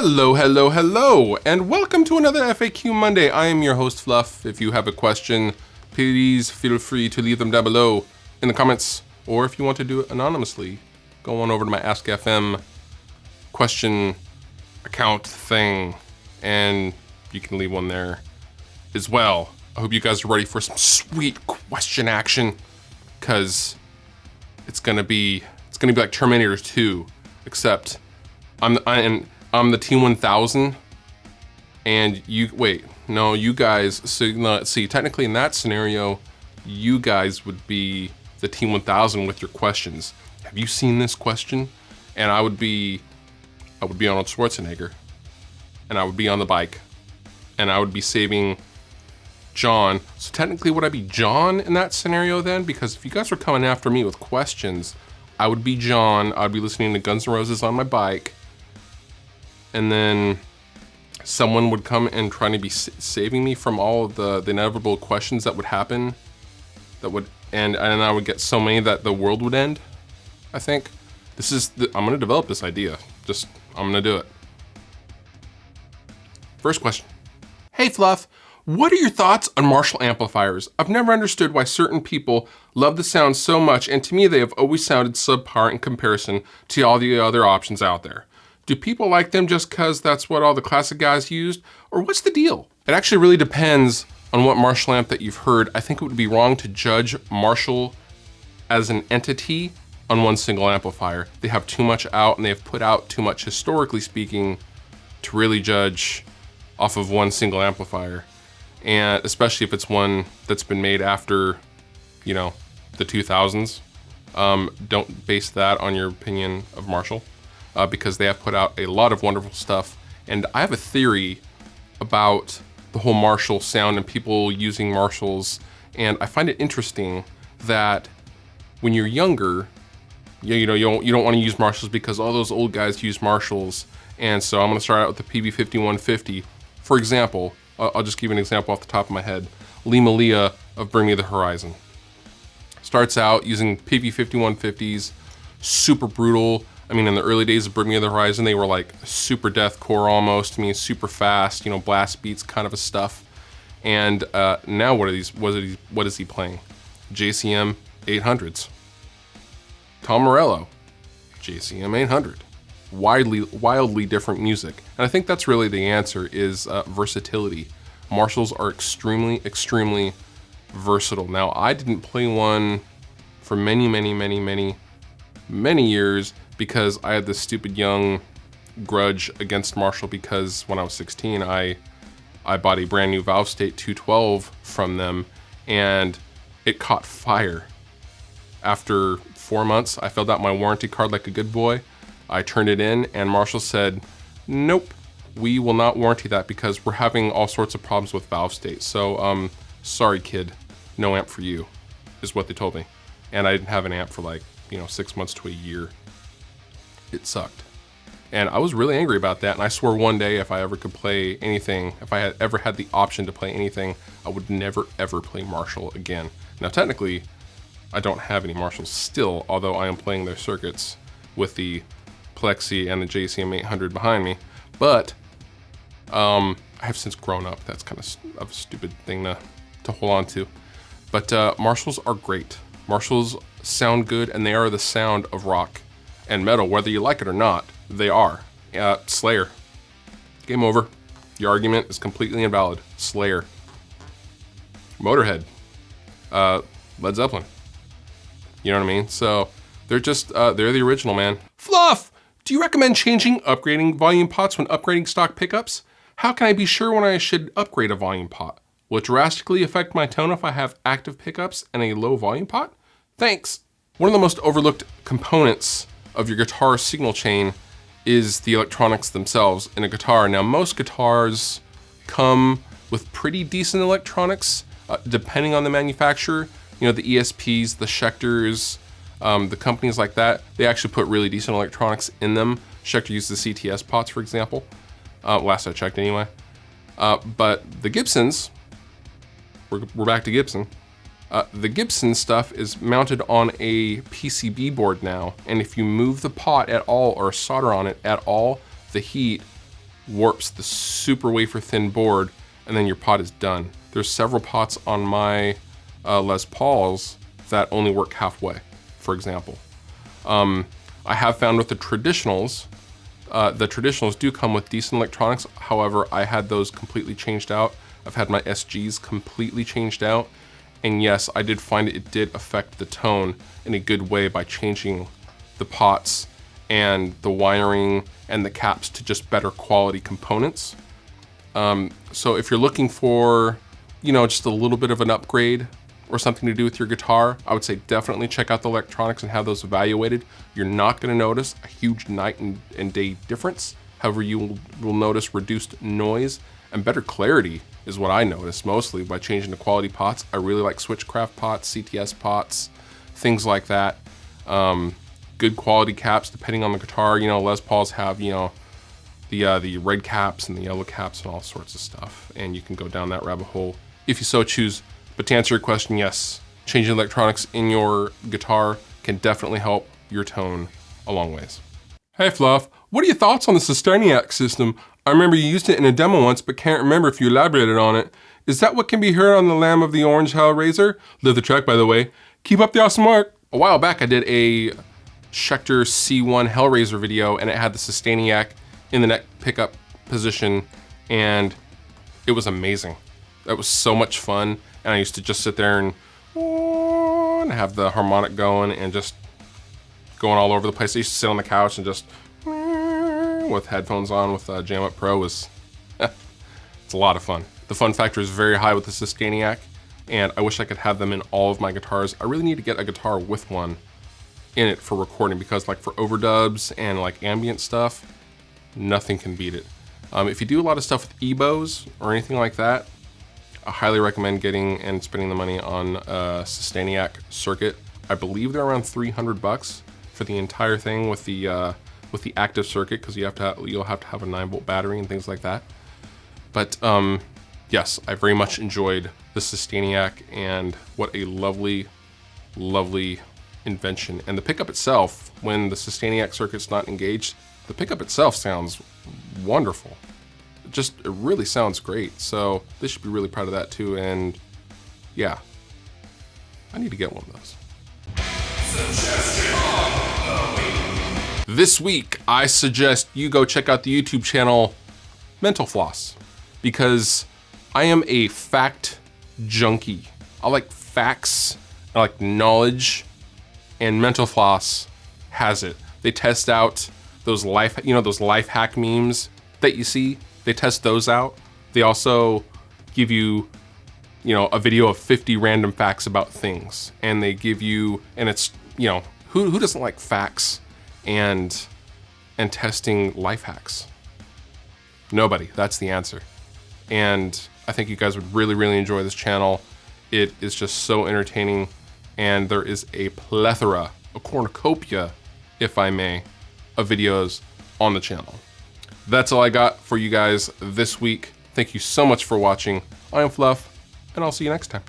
Hello, hello, hello, and welcome to another FAQ Monday. I am your host, Fluff. If you have a question, please feel free to leave them down below in the comments, or if you want to do it anonymously, go on over to my Ask FM question account thing, and you can leave one there as well. I hope you guys are ready for some sweet question action, because it's gonna be like Terminator 2, except I'm the T-1000, and you guys, so let's see, technically in that scenario, you guys would be the T-1000 with your questions. Have you seen this question? And I would be Arnold Schwarzenegger, and I would be on the bike, and I would be saving John. So technically, would I be John in that scenario then? Because if you guys were coming after me with questions, I would be John. I'd be listening to Guns N' Roses on my bike, and then someone would come and try to be saving me from all of the inevitable questions that would happen, and I would get so many that the world would end. I think I'm gonna develop this idea. I'm gonna do it. First question. Hey Fluff, what are your thoughts on Marshall amplifiers? I've never understood why certain people love the sound so much, and to me they have always sounded subpar in comparison to all the other options out there. Do people like them just because that's what all the classic guys used, or what's the deal? It actually really depends on what Marshall amp that you've heard. I think it would be wrong to judge Marshall as an entity on one single amplifier. They have too much out, and they have put out too much, historically speaking, to really judge off of one single amplifier. And especially if it's one that's been made after, the 2000s. Don't base that on your opinion of Marshall. Because they have put out a lot of wonderful stuff. And I have a theory about the whole Marshall sound and people using Marshalls. And I find it interesting that when you're younger, you don't want to use Marshalls because all those old guys use Marshalls. And so I'm going to start out with the PB5150. For example, I'll just give you an example off the top of my head. Lee Malia of Bring Me the Horizon starts out using PB5150s, super brutal. I mean, in the early days of Bring Me the Horizon, they were like super deathcore almost. I mean, super fast, blast beats kind of a stuff. And now what is he playing? JCM 800s. Tom Morello, JCM 800. Wildly different music. And I think that's really the answer, is versatility. Marshalls are extremely versatile. Now, I didn't play one for many years because I had this stupid young grudge against Marshall, because when I was 16, I bought a brand new Valve State 212 from them, and it caught fire. After 4 months, I filled out my warranty card like a good boy. I turned it in, and Marshall said, nope, we will not warranty that because we're having all sorts of problems with Valve State. So, sorry kid, no amp for you, is what they told me. And I didn't have an amp for 6 months to a year. It sucked. And I was really angry about that, and I swore one day if I ever could play anything, if I had ever had the option to play anything, I would never ever play Marshall again. Now technically, I don't have any Marshalls still, although I am playing their circuits with the Plexi and the JCM 800 behind me, but I have since grown up. That's kind of a stupid thing to hold on to. But Marshalls are great. Marshalls sound good, and they are the sound of rock and metal, whether you like it or not. They are. Slayer. Game over. Your argument is completely invalid. Slayer. Motorhead. Led Zeppelin. You know what I mean? So they're they're the original, man. Fluff! Do you recommend upgrading volume pots when upgrading stock pickups? How can I be sure when I should upgrade a volume pot? Will it drastically affect my tone if I have active pickups and a low volume pot? Thanks. One of the most overlooked components of your guitar signal chain is the electronics themselves in a guitar. Now, most guitars come with pretty decent electronics, depending on the manufacturer. The ESPs, the Schecters, the companies like that, they actually put really decent electronics in them. Schecter uses the CTS pots, for example. Last I checked anyway. But the Gibsons, we're back to Gibson. The Gibson stuff is mounted on a PCB board now, and if you move the pot at all or solder on it at all, the heat warps the super wafer thin board, and then your pot is done. There's several pots on my Les Pauls that only work halfway, for example. I have found with the traditionals do come with decent electronics. However, I had those completely changed out. I've had my SGs completely changed out. And yes, I did find it did affect the tone in a good way by changing the pots and the wiring and the caps to just better quality components. So if you're looking for, you know, just a little bit of an upgrade or something to do with your guitar, I would say definitely check out the electronics and have those evaluated. You're not gonna notice a huge night and day difference. However, you will notice reduced noise and better clarity is what I noticed mostly by changing the quality pots. I really like Switchcraft pots, CTS pots, things like that. Good quality caps depending on the guitar. You know, Les Pauls have, you know, the red caps and the yellow caps and all sorts of stuff. And you can go down that rabbit hole if you so choose. But to answer your question, yes, changing electronics in your guitar can definitely help your tone a long ways. Hey Fluff, what are your thoughts on the Sustainiac system? I remember you used it in a demo once, but can't remember if you elaborated on it. Is that what can be heard on the Lamb of the Orange Hellraiser? Love the track, by the way. Keep up the awesome work. A while back, I did a Schecter C1 Hellraiser video, and it had the Sustainiac in the neck pickup position, and it was amazing. That was so much fun, and I used to just sit there and have the harmonic going and just going all over the place. I used to sit on the couch and just with headphones on with Jam Up Pro was it's a lot of fun. The fun factor is very high with the Sustainiac, and I wish I could have them in all of my guitars. I really need to get a guitar with one in it for recording, because like for overdubs and like ambient stuff, nothing can beat it. If you do a lot of stuff with EBOs or anything like that, I highly recommend getting and spending the money on a Sustainiac circuit. I believe they're around $300 for the entire thing with the active circuit, because you'll have to have a 9-volt battery and things like that. But yes, I very much enjoyed the Sustainiac, and what a lovely, lovely invention. And the pickup itself, when the Sustainiac circuit's not engaged, the pickup itself sounds wonderful. It really sounds great. So they should be really proud of that too. And yeah, I need to get one of those. This week, I suggest you go check out the YouTube channel Mental Floss, because I am a fact junkie. I like facts, I like knowledge, and Mental Floss has it. They test out those life hack memes that you see. They test those out. They also give you, a video of 50 random facts about things, and they give you, and it's, who doesn't like facts and testing life hacks? Nobody. That's the answer. And I think you guys would really, really enjoy this channel. It is just so entertaining, and there is a plethora, a cornucopia, if I may, of videos on the channel. That's all I got for you guys this week. Thank you so much for watching. I am Fluff, and I'll see you next time.